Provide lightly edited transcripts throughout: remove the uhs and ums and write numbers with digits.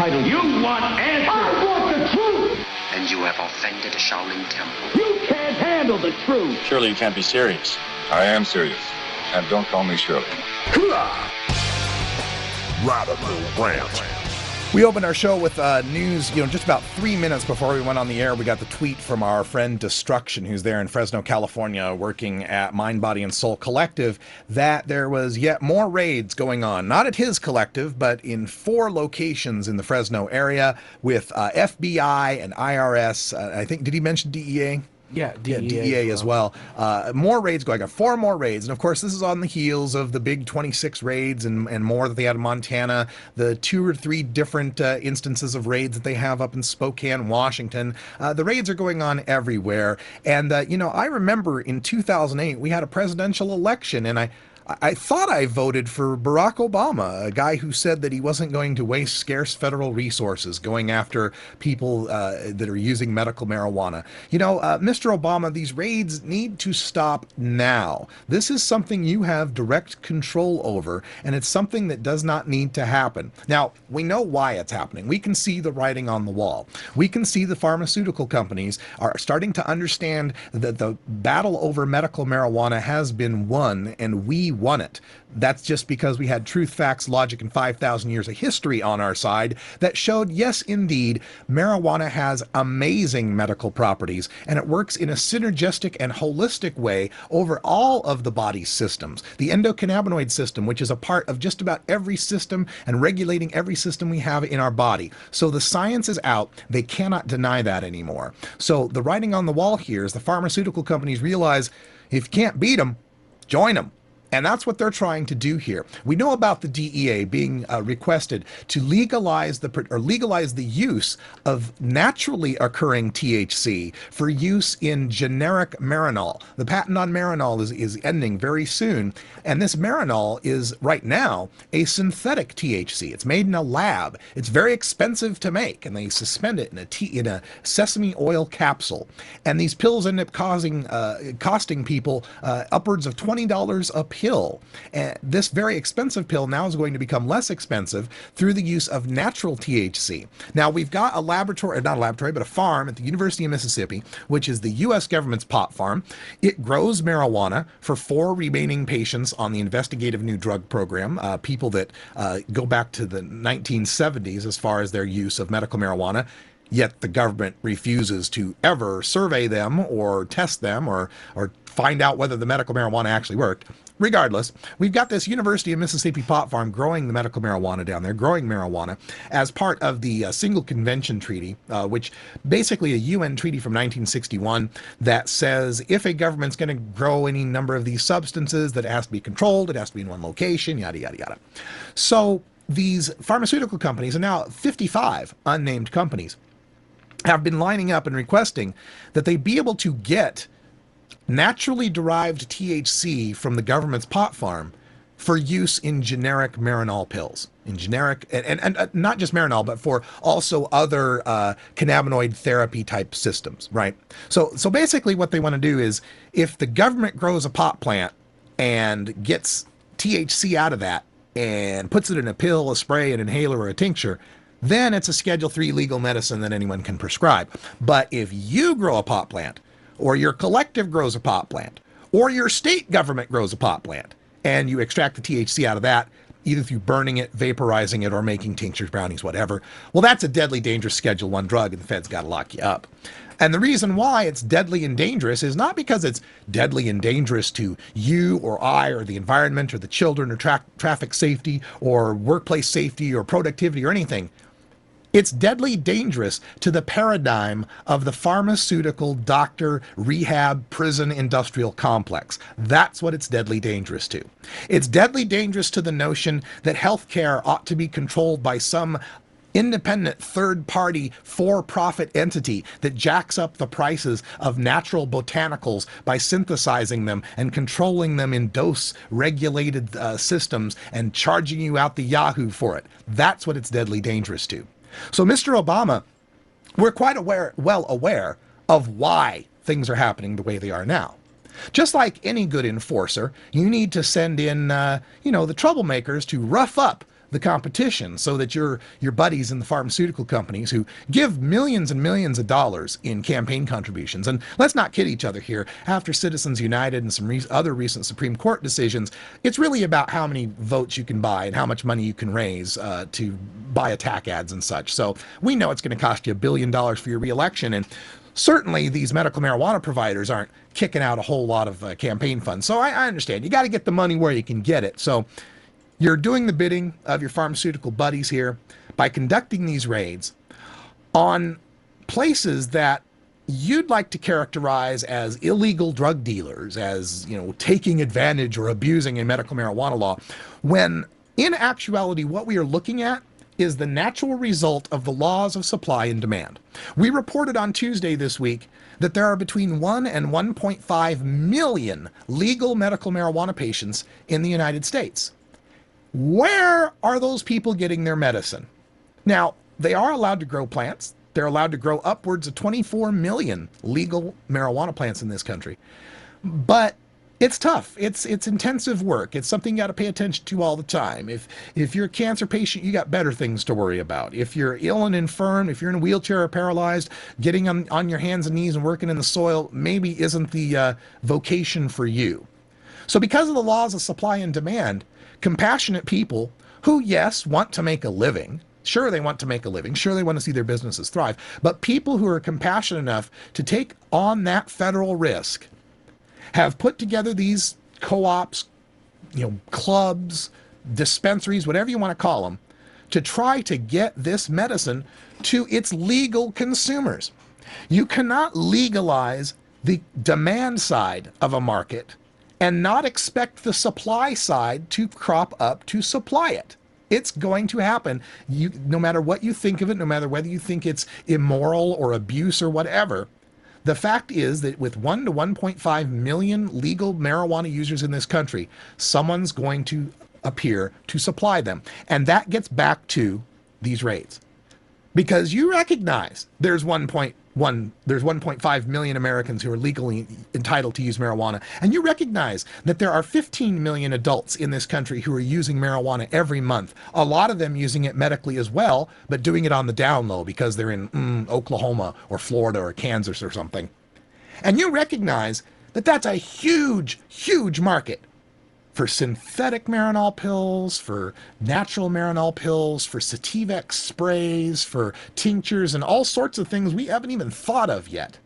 title. You want answers. I want the truth. And you have offended a Shaolin temple. You can't handle the truth. Surely you can't be serious. I am serious. And don't call me Shirley. Radical Rant. We opened our show with news, just about 3 minutes before we went on the air. We got the tweet from our friend Destruction, who's there in Fresno, California, working at Mind, Body, and Soul Collective, that there was yet more raids going on. Not at his collective, but in 4 locations in the Fresno area with FBI and IRS. I think, did he mention DEA? Yeah, DEA as well. More raids going on, 4 more raids. And of course, this is on the heels of the big 26 raids and more that they had in Montana, the 2 or 3 different instances of raids that they have up in Spokane, Washington. The raids are going on everywhere. And, I remember in 2008, we had a presidential election, and I thought I voted for Barack Obama, a guy who said that he wasn't going to waste scarce federal resources going after people that are using medical marijuana. Mr. Obama, these raids need to stop now. This is something you have direct control over, and it's something that does not need to happen. Now, we know why it's happening. We can see the writing on the wall. We can see the pharmaceutical companies are starting to understand that the battle over medical marijuana has been won, and we won it. That's just because we had truth, facts, logic, and 5,000 years of history on our side that showed, yes, indeed, marijuana has amazing medical properties, and it works in a synergistic and holistic way over all of the body's systems. The endocannabinoid system, which is a part of just about every system and regulating every system we have in our body. So the science is out. They cannot deny that anymore. So the writing on the wall here is the pharmaceutical companies realize if you can't beat them, join them. And that's what they're trying to do here. We know about the DEA being requested to legalize the use of naturally occurring THC for use in generic Marinol. The patent on Marinol is ending very soon, and this Marinol is right now a synthetic THC. It's made in a lab. It's very expensive to make, and they suspend it in a sesame oil capsule. And these pills end up costing people upwards of $20 a pill. And this very expensive pill now is going to become less expensive through the use of natural THC. Now, we've got a farm at the University of Mississippi, which is the U.S. government's pot farm. It grows marijuana for 4 remaining patients on the investigative new drug program, people that go back to the 1970s as far as their use of medical marijuana. Yet the government refuses to ever survey them or test them or find out whether the medical marijuana actually worked. Regardless, we've got this University of Mississippi pot farm growing the medical marijuana down there, growing marijuana as part of the Single Convention Treaty, which basically a UN treaty from 1961 that says if a government's going to grow any number of these substances, that it has to be controlled, it has to be in one location, yada, yada, yada. So these pharmaceutical companies, and now 55 unnamed companies, have been lining up and requesting that they be able to get naturally derived THC from the government's pot farm for use in generic Marinol pills, in generic, and not just Marinol, but for also other cannabinoid therapy type systems, right? So basically what they want to do is if the government grows a pot plant and gets THC out of that and puts it in a pill, a spray, an inhaler, or a tincture, then it's a Schedule III legal medicine that anyone can prescribe. But if you grow a pot plant, or your collective grows a pot plant, or your state government grows a pot plant, and you extract the THC out of that, either through burning it, vaporizing it, or making tinctures, brownies, whatever, well, that's a deadly dangerous Schedule I drug, and the feds got to lock you up. And the reason why it's deadly and dangerous is not because it's deadly and dangerous to you or I or the environment or the children or traffic safety or workplace safety or productivity or anything. It's deadly dangerous to the paradigm of the pharmaceutical, doctor, rehab, prison, industrial complex. That's what it's deadly dangerous to. It's deadly dangerous to the notion that healthcare ought to be controlled by some independent third-party for-profit entity that jacks up the prices of natural botanicals by synthesizing them and controlling them in dose-regulated systems and charging you out the yahoo for it. That's what it's deadly dangerous to. So, Mr. Obama, we're quite well aware of why things are happening the way they are now. Just like any good enforcer, you need to send in, the troublemakers to rough up the competition so that your buddies in the pharmaceutical companies who give millions and millions of dollars in campaign contributions, and let's not kid each other here, after Citizens United and some other recent Supreme Court decisions, it's really about how many votes you can buy and how much money you can raise to buy attack ads and such. So we know it's going to cost you $1 billion for your reelection, and certainly these medical marijuana providers aren't kicking out a whole lot of campaign funds. So I understand. You got to get the money where you can get it. So you're doing the bidding of your pharmaceutical buddies here by conducting these raids on places that you'd like to characterize as illegal drug dealers, as, taking advantage or abusing a medical marijuana law, when in actuality what we are looking at is the natural result of the laws of supply and demand. We reported on Tuesday this week that there are between 1 and 1.5 million legal medical marijuana patients in the United States. Where are those people getting their medicine? Now, they are allowed to grow plants. They're allowed to grow upwards of 24 million legal marijuana plants in this country. But it's tough. It's intensive work. It's something you got to pay attention to all the time. If you're a cancer patient, you got better things to worry about. If you're ill and infirm, if you're in a wheelchair or paralyzed, getting on your hands and knees and working in the soil maybe isn't the vocation for you. So because of the laws of supply and demand, compassionate people who, yes, want to make a living, sure they want to make a living, sure they want to see their businesses thrive, but people who are compassionate enough to take on that federal risk have put together these co-ops, clubs, dispensaries, whatever you want to call them, to try to get this medicine to its legal consumers. You cannot legalize the demand side of a market and not expect the supply side to crop up to supply it. It's going to happen. No matter what you think of it, no matter whether you think it's immoral or abuse or whatever, the fact is that with 1 to 1.5 million legal marijuana users in this country, someone's going to appear to supply them. And that gets back to these raids. Because you recognize there's 1.5 million Americans who are legally entitled to use marijuana. And you recognize that there are 15 million adults in this country who are using marijuana every month. A lot of them using it medically as well, but doing it on the down low because they're in Oklahoma or Florida or Kansas or something. And you recognize that that's a huge, huge market for synthetic Marinol pills, for natural Marinol pills, for Sativex sprays, for tinctures, and all sorts of things we haven't even thought of yet.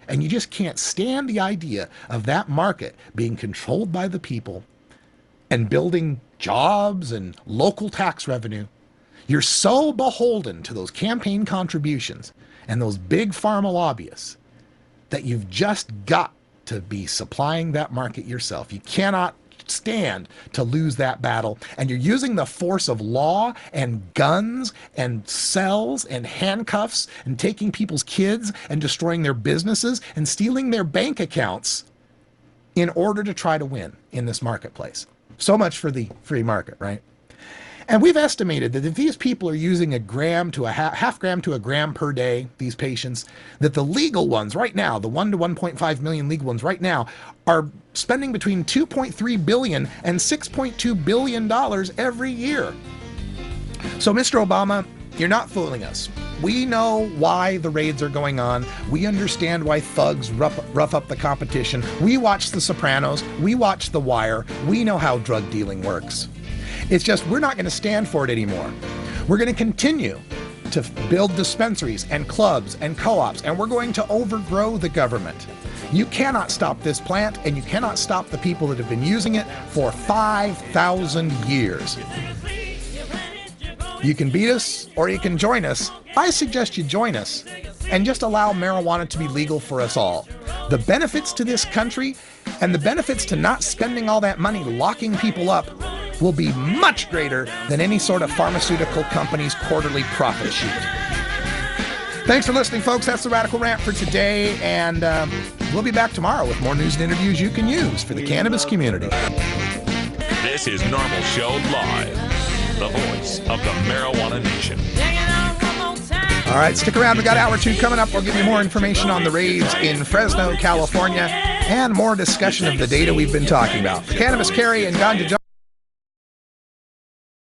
And you just can't stand the idea of that market being controlled by the people and building jobs and local tax revenue. You're so beholden to those campaign contributions and those big pharma lobbyists that you've just got to be supplying that market yourself. You cannot stand to lose that battle, and you're using the force of law and guns and cells and handcuffs and taking people's kids and destroying their businesses and stealing their bank accounts in order to try to win in this marketplace. So much for the free market, right? And we've estimated that if these people are using a gram to a half gram to a gram per day, these patients, that the legal ones right now, the 1 to 1.5 million legal ones right now, are spending between $2.3 billion and $6.2 billion every year. So, Mr. Obama, you're not fooling us. We know why the raids are going on. We understand why thugs rough up the competition. We watch The Sopranos. We watch The Wire. We know how drug dealing works. It's just we're not going to stand for it anymore. We're going to continue to build dispensaries and clubs and co-ops, and we're going to overgrow the government. You cannot stop this plant, and you cannot stop the people that have been using it for 5,000 years. You can beat us or you can join us. I suggest you join us and just allow marijuana to be legal for us all. The benefits to this country and the benefits to not spending all that money locking people up will be much greater than any sort of pharmaceutical company's quarterly profit sheet. Thanks for listening, folks. That's the Radical Rant for today, and we'll be back tomorrow with more news and interviews you can use for the cannabis community. This is Normal Show Live, the voice of the Marijuana Nation. All right, stick around. We got hour 2 coming up. We'll give you more information on the raids in Fresno, California, and more discussion of the data we've been talking about. For Cannabis Carry and Ganja John.